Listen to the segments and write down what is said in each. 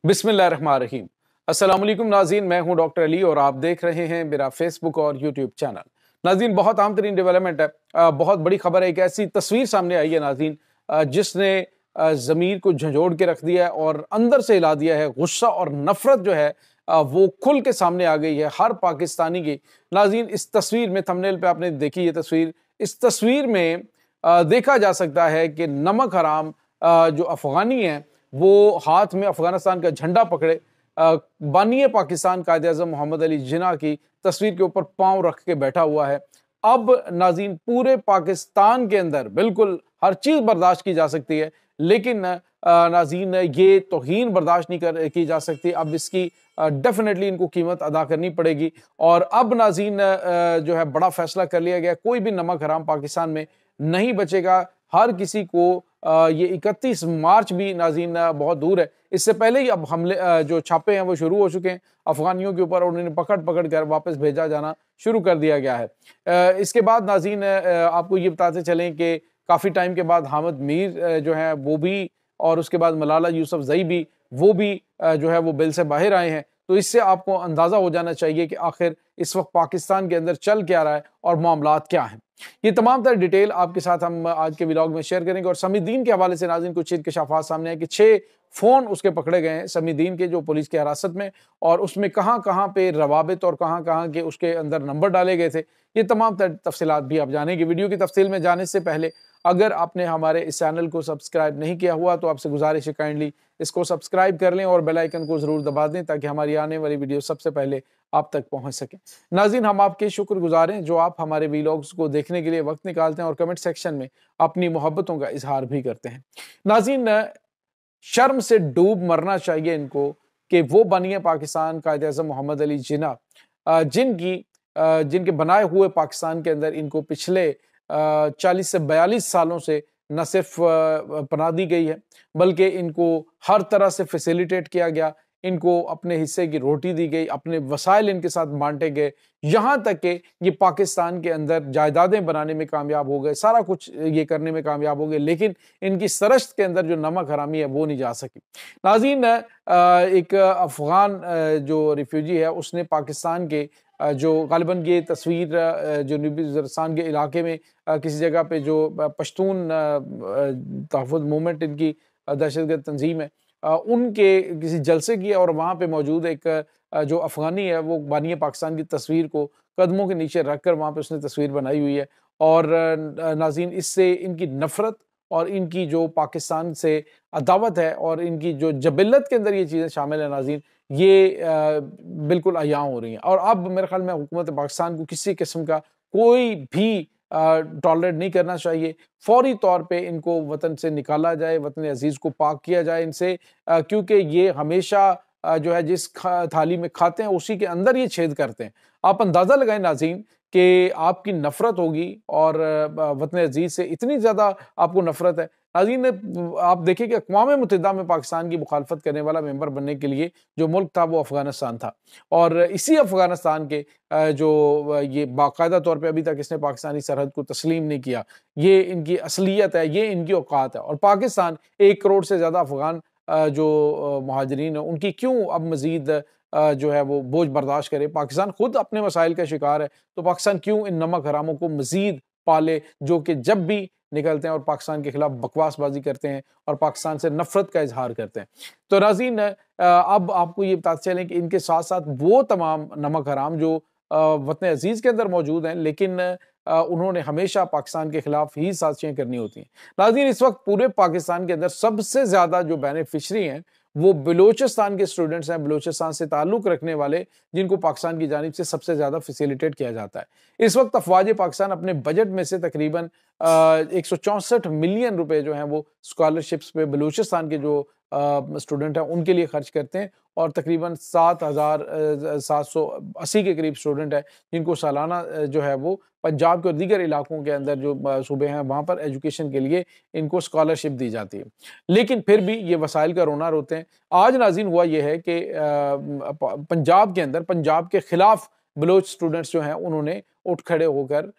बिस्मिल्लाहिर्रहमानिर्रहीम। अस्सलाम वालेकुम नाज़रीन, मैं हूं डॉक्टर अली और आप देख रहे हैं मेरा फेसबुक और यूट्यूब चैनल। नाज़रीन, बहुत अहम तरीन डेवलपमेंट है। बहुत बड़ी खबर है। एक ऐसी तस्वीर सामने आई है नाज़रीन, जिसने ज़मीर को झंझोड़ के रख दिया है और अंदर से हिला दिया है। गुस्सा और नफरत जो है वो खुल के सामने आ गई है हर पाकिस्तानी की। नाज़रीन, इस तस्वीर में थंबनेल पे आपने देखी ये तस्वीर, इस तस्वीर में देखा जा सकता है कि नमक हराम जो अफगानी हैं वो हाथ में अफगानिस्तान का झंडा पकड़े बानिए पाकिस्तान कायद आज़म मोहम्मद अली जिन्ना की तस्वीर के ऊपर पांव रख के बैठा हुआ है। अब नाज़रीन, पूरे पाकिस्तान के अंदर बिल्कुल हर चीज़ बर्दाश्त की जा सकती है, लेकिन नाज़रीन ये तौहीन बर्दाश्त नहीं की जा सकती। अब इसकी डेफिनेटली इनको कीमत अदा करनी पड़ेगी। और अब नाज़रीन जो है बड़ा फैसला कर लिया गया, कोई भी नमक हराम पाकिस्तान में नहीं बचेगा। हर किसी को ये 31 मार्च भी नाज़रीन बहुत दूर है, इससे पहले ही अब हमले जो छापे हैं वो शुरू हो चुके हैं अफगानियों के ऊपर और उन्हें पकड़ पकड़ कर वापस भेजा जाना शुरू कर दिया गया है। इसके बाद नाज़रीन आपको ये बताते चलें कि काफ़ी टाइम के बाद हामिद मीर जो है वो भी और उसके बाद मलाला यूसुफजई भी वो भी जो है वो बिल से बाहर आए हैं। तो इससे आपको अंदाज़ा हो जाना चाहिए कि आखिर इस वक्त पाकिस्तान के अंदर चल क्या रहा है और मामलात क्या हैं। ये तमाम तरह डिटेल आपके साथ हम आज के व्लॉग में शेयर करेंगे। और समीदीन के हवाले से नाज़रीन कुछ इंकशाफात सामने आए कि 6 फ़ोन उसके पकड़े गए हैं समीदीन के, जो पुलिस की हिरासत में, और उसमें कहाँ कहाँ पे रवाबित और कहाँ कहाँ के उसके अंदर नंबर डाले गए थे। ये तमाम तफसीलात भी आप जानेंगे। वीडियो की तफसील में जाने से पहले अगर आपने हमारे इस चैनल को सब्सक्राइब नहीं किया हुआ तो आपसे गुजारिश है काइंडली इसको सब्सक्राइब कर लें और बेल आइकन को ज़रूर दबा दें ताकि हमारी आने वाली वीडियो सबसे पहले आप तक पहुंच सके। नाज़रीन, हम आपके शुक्रगुजार हैं जो आप हमारे वीलॉग्स को देखने के लिए वक्त निकालते हैं और कमेंट सेक्शन में अपनी मोहब्बतों का इजहार भी करते हैं। नाज़रीन, शर्म से डूब मरना चाहिए इनको कि वो बनिए पाकिस्तान कायद आज़म मोहम्मद अली जिन्ना, जिनके बनाए हुए पाकिस्तान के अंदर इनको पिछले 40 से 42 सालों से न सिर्फ पनाह दी गई है बल्कि इनको हर तरह से फैसिलिटेट किया गया, इनको अपने हिस्से की रोटी दी गई, अपने वसाइल इनके साथ बांटे गए, यहाँ तक कि ये पाकिस्तान के अंदर जायदादें बनाने में कामयाब हो गए, सारा कुछ ये करने में कामयाब हो गए, लेकिन इनकी सरश्त के अंदर जो नमक हरामी है वो नहीं जा सकी। नाज़रीन, एक अफ़गान जो रिफ्यूजी है उसने पाकिस्तान के जो गालिबन ये तस्वीर जनूबी वज़ीरिस्तान के इलाके में किसी जगह पे जो पश्तून तहफ़्फ़ुज़ मूवमेंट इनकी दहशतगर्द तंजीम है उनके किसी जलसे की है और वहाँ पे मौजूद एक जो अफ़गानी है वो बानिए पाकिस्तान की तस्वीर को कदमों के नीचे रख कर वहाँ पे उसने तस्वीर बनाई हुई है। और नाज़रीन, इससे इनकी नफ़रत और इनकी जो पाकिस्तान से अदावत है और इनकी जो जबिल्लत के अंदर ये चीज़ें शामिल है नाज़रीन, ये बिल्कुल अयां हो रही हैं। और अब मेरे ख्याल में हुकूमत पाकिस्तान को किसी किस्म का कोई भी टॉलरेट नहीं करना चाहिए। फौरी तौर पे इनको वतन से निकाला जाए, वतन अजीज़ को पाक किया जाए इनसे, क्योंकि ये हमेशा जो है जिस थाली में खाते हैं उसी के अंदर ये छेद करते हैं। आप अंदाज़ा लगाएं नाज़रीन कि आपकी नफ़रत होगी और वतन अजीज़ से इतनी ज़्यादा आपको नफ़रत है। नाज़रीन, आप देखिए कि अक़वाम मुत्तहिदा में पाकिस्तान की मुखालफत करने वाला मेंबर बनने के लिए जो मुल्क था वो अफ़गानिस्तान था। और इसी अफ़गानिस्तान के जो ये बाकायदा तौर पे अभी तक इसने पाकिस्तानी सरहद को तस्लीम नहीं किया। ये इनकी असलियत है, ये इनकी औकात है। और पाकिस्तान 1 करोड़ से ज़्यादा अफ़गान जो महाजरीन है उनकी क्यों अब मज़ीद जो है वो बोझ बर्दाश्त करे। पाकिस्तान खुद अपने मसाइल का शिकार है, तो पाकिस्तान क्यों इन नमक हरामों को मज़ीद पाले जो कि जब भी निकलते हैं और पाकिस्तान के खिलाफ बकवासबाजी करते हैं और पाकिस्तान से नफरत का इजहार करते हैं। तो नाज़रीन, अब आपको ये बताते चलें कि इनके साथ साथ वो तमाम नमक हराम जो वतन अजीज़ के अंदर मौजूद हैं लेकिन उन्होंने हमेशा पाकिस्तान के खिलाफ ही साजिशें करनी होती हैं। नाज़रीन, इस वक्त पूरे पाकिस्तान के अंदर सबसे ज़्यादा जो बेनिफिशरी हैं वो बलूचिस्तान के स्टूडेंट्स हैं, बलूचिस्तान से ताल्लुक़ रखने वाले, जिनको पाकिस्तान की जानिब से सबसे ज़्यादा फैसिलिटेट किया जाता है। इस वक्त अफ़वाज पाकिस्तान अपने बजट में से तकरीबन 164 मिलियन रुपए जो हैं वो स्कॉलरशिप्स पे बलूचिस्तान के जो स्टूडेंट हैं उनके लिए खर्च करते हैं और तकरीबन 7,780 के करीब स्टूडेंट हैं जिनको सालाना जो है वो पंजाब के और दीगर इलाकों के अंदर जो सूबे हैं वहाँ पर एजुकेशन के लिए इनको स्कॉलरशिप दी जाती है। लेकिन फिर भी ये वसाइल का रोना रोते हैं। आज नाज़रीन हुआ ये है कि पंजाब के अंदर पंजाब के खिलाफ बलोच स्टूडेंट्स जो हैं उन्होंने उठ खड़े होकर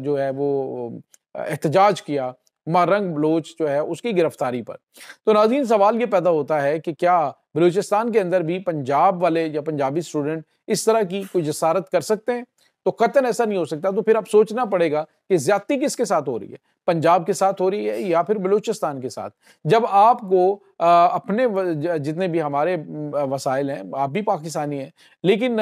जो है वो एहतजाज किया, मारंग बलोच जो है उसकी गिरफ्तारी पर। तो नाज़रीन सवाल ये पैदा होता है कि क्या बलूचिस्तान के अंदर भी पंजाब वाले या पंजाबी स्टूडेंट इस तरह की कोई जसारत कर सकते हैं? तो कतई ऐसा नहीं हो सकता। तो फिर अब सोचना पड़ेगा कि ज्यादती किसके साथ हो रही है, पंजाब के साथ हो रही है या फिर बलूचिस्तान के साथ। जब आपको अपने जितने भी हमारे वसाइल हैं, आप भी पाकिस्तानी हैं, लेकिन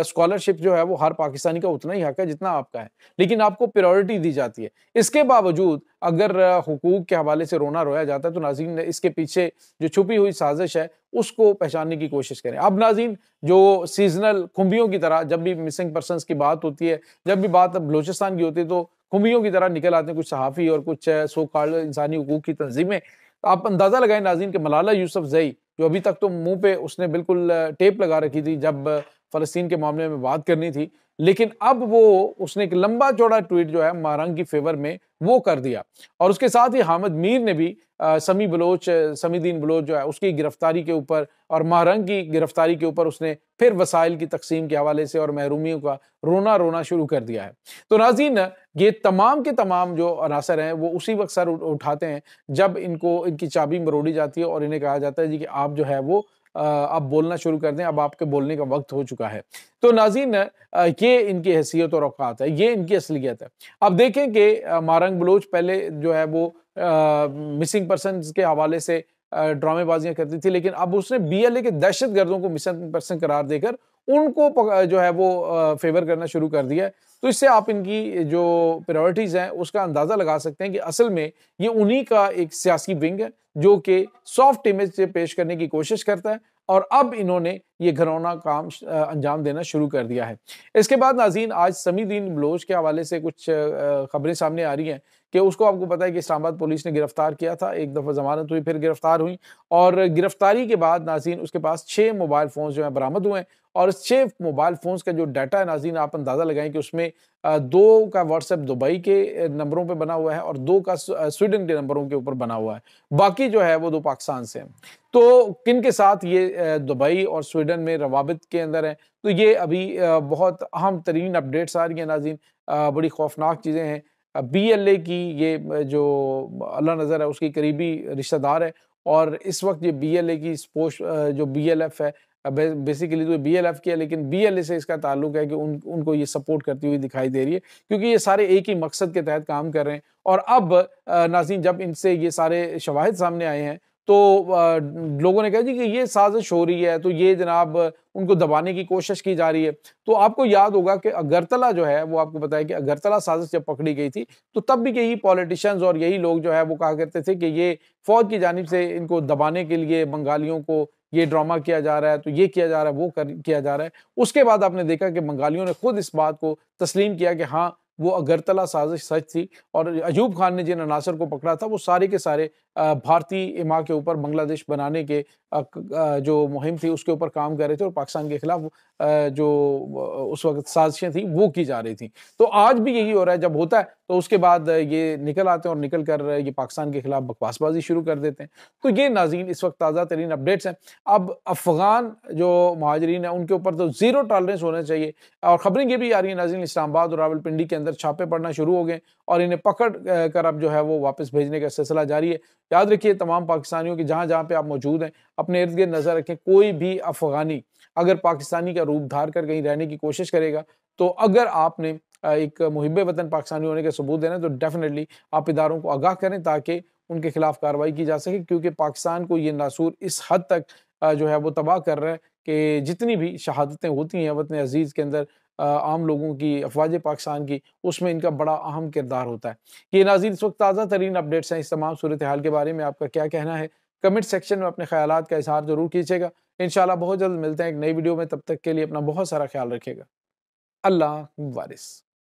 स्कॉलरशिप जो है वो हर पाकिस्तानी का उतना ही हक है जितना आपका है, लेकिन आपको प्रायोरिटी दी जाती है। इसके बावजूद अगर हुकूक के हवाले से रोना रोया जाता है तो नाज़रीन इसके पीछे जो छुपी हुई साजिश है उसको पहचानने की कोशिश करें। अब नाज़रीन जो सीजनल खुम्बियों की तरह जब भी मिसिंग पर्सनस की बात होती है, जब भी बात बलूचिस्तान की होती है तो खुम्बियों की तरह निकल आते हैं कुछ सहाफ़ी और कुछ सो कॉल्ड इंसानी हकूक़ की तंज़ीमें। आप अंदाज़ा लगाएं नाज़रीन कि मलाला यूसुफ़ज़ई जो अभी तक तो मुँह पे उसने बिल्कुल टेप लगा रखी थी जब फ़लस्तीन के मामले में बात करनी थी, लेकिन अब वो उसने एक लंबा चौड़ा ट्वीट जो है मारंग की फ़ेवर में वो कर दिया। और उसके साथ ही हामिद मीर ने भी समीदीन बलोच जो है उसकी गिरफ्तारी के ऊपर और मारंग की गिरफ्तारी के ऊपर उसने फिर वसाइल की तकसीम के हवाले से और महरूमियों का रोना शुरू कर दिया है। तो नाज़रीन ये तमाम के तमाम जो अनासर हैं वो उसी वक्त सर उठाते हैं जब इनको इनकी चाबी मरोड़ी जाती है और इन्हें कहा जाता है जी कि आप जो है वो अब बोलना शुरू कर दें, अब आपके बोलने का वक्त हो चुका है। तो नाज़रीन ये इनकी हैसियत और औकात है, ये इनकी असलियत है। अब देखें कि मारंग बलोच पहले जो है वो मिसिंग पर्सन्स के हवाले से ड्रामेबाजियां करती थी, लेकिन अब उसने बीएलए के दहशतगर्दों को मिसिंग पर्सन करार देकर उनको जो है वो फेवर करना शुरू कर दिया है। तो इससे आप इनकी जो प्रायोरिटीज हैं उसका अंदाजा लगा सकते हैं कि असल में ये उन्हीं का एक सियासी विंग है जो कि सॉफ्ट इमेज से पेश करने की कोशिश करता है और अब इन्होंने ये घरौना काम अंजाम देना शुरू कर दिया है। इसके बाद नाज़रीन आज समीदीन बलोच के हवाले से कुछ खबरें सामने आ रही हैं कि उसको आपको पता है कि इस्लामाबाद पुलिस ने गिरफ्तार किया था, एक दफ़ा ज़मानत हुई फिर गिरफ्तार हुई और गिरफ्तारी के बाद नाज़रीन उसके पास 6 मोबाइल फ़ोन जो है बरामद हुए हैं और इस 6 मोबाइल फ़ोन्स का जो डाटा है नाज़रीन आप अंदाज़ा लगाएं कि उसमें 2 का व्हाट्सएप दुबई के नंबरों पे बना हुआ है और 2 का स्वीडन के नंबरों के ऊपर बना हुआ है, बाकी जो है वो 2 पाकिस्तान से हैं। तो किन के साथ ये दुबई और स्वीडन में रवाबित के अंदर है, तो ये अभी बहुत अहम तरीन अपडेट्स आ रही हैं नाज़रीन, बड़ी खौफनाक चीज़ें हैं। बीएलए की ये जो अल्लाह नज़र है उसकी करीबी रिश्तेदार है और इस वक्त ये बीएलए की स्पोर्ट्स जो बीएलएफ है बेसिकली तो बीएलएफ की है, लेकिन बीएलए से इसका ताल्लुक है कि उनको ये सपोर्ट करती हुई दिखाई दे रही है क्योंकि ये सारे एक ही मकसद के तहत काम कर रहे हैं। और अब नाज़रीन जब इनसे ये सारे शवाहिद सामने आए हैं तो लोगों ने कहा जी कि ये साजिश हो रही है, तो ये जनाब उनको दबाने की कोशिश की जा रही है। तो आपको याद होगा कि अगरतला जो है वो आपको पता है कि अगरतला साजिश जब पकड़ी गई थी तो तब भी यही पॉलिटिशियंस और यही लोग जो है वो कहा करते थे कि ये फौज की जानिब से इनको दबाने के लिए बंगालियों को ये ड्रामा किया जा रहा है, तो ये किया जा रहा है, वो किया जा रहा है। उसके बाद आपने देखा कि बंगालियों ने खुद इस बात को तस्लीम किया कि हाँ वो अगरतला साजिश सच थी और अयूब खान ने जिन अनासर को पकड़ा था वो सारे के सारे भारतीय इमा के ऊपर बांग्लादेश बनाने के जो मुहिम थी उसके ऊपर काम कर रहे थे और पाकिस्तान के खिलाफ जो उस वक्त साजिशें थी वो की जा रही थी। तो आज भी यही हो रहा है, जब होता है तो उसके बाद ये निकल आते हैं और निकल कर ये पाकिस्तान के खिलाफ बकवासबाजी शुरू कर देते हैं। तो ये नाज़रीन इस वक्त ताज़ा तरीन अपडेट्स हैं। अब अफगान जो महाजरीन है उनके ऊपर तो ज़ीरो टॉलरेंस होना चाहिए और खबरें ये भी आ रही हैं नाज़रीन इस्लामाबाद और रावलपिंडी के अंदर छापे पड़ना शुरू हो गए और इन्हें पकड़ कर अब जो है वो वापस भेजने का सिलसिला जारी है। याद रखिए तमाम पाकिस्तानियों की जहाँ जहाँ पे आप मौजूद हैं अपने इर्द गिर्द नज़र रखें, कोई भी अफगानी अगर पाकिस्तानी का रूप धार कर कहीं रहने की कोशिश करेगा तो अगर आपने एक मुहिब वतन पाकिस्तानी होने के सबूत देना तो डेफिनेटली आप इदारों को आगाह करें ताकि उनके खिलाफ कार्रवाई की जा सके, क्योंकि पाकिस्तान को ये नासूर इस हद तक जो है वो तबाह कर रहा है कि जितनी भी शहादतें होती हैं वतन अजीज़ के अंदर आम लोगों की, अफवाज पाकिस्तान की, उसमें इनका बड़ा अहम किरदार होता है। ये नाज़रीन इस वक्त ताज़ा तरीन अपडेट्स हैं। इस तमाम सूरत हाल के बारे में आपका क्या कहना है, कमेंट सेक्शन में अपने ख्यालात का इज़हार ज़रूर कीजिएगा। इंशाल्लाह बहुत जल्द मिलते हैं एक नई वीडियो में, तब तक के लिए अपना बहुत सारा ख्याल रखिएगा। अल्लाह वारिस।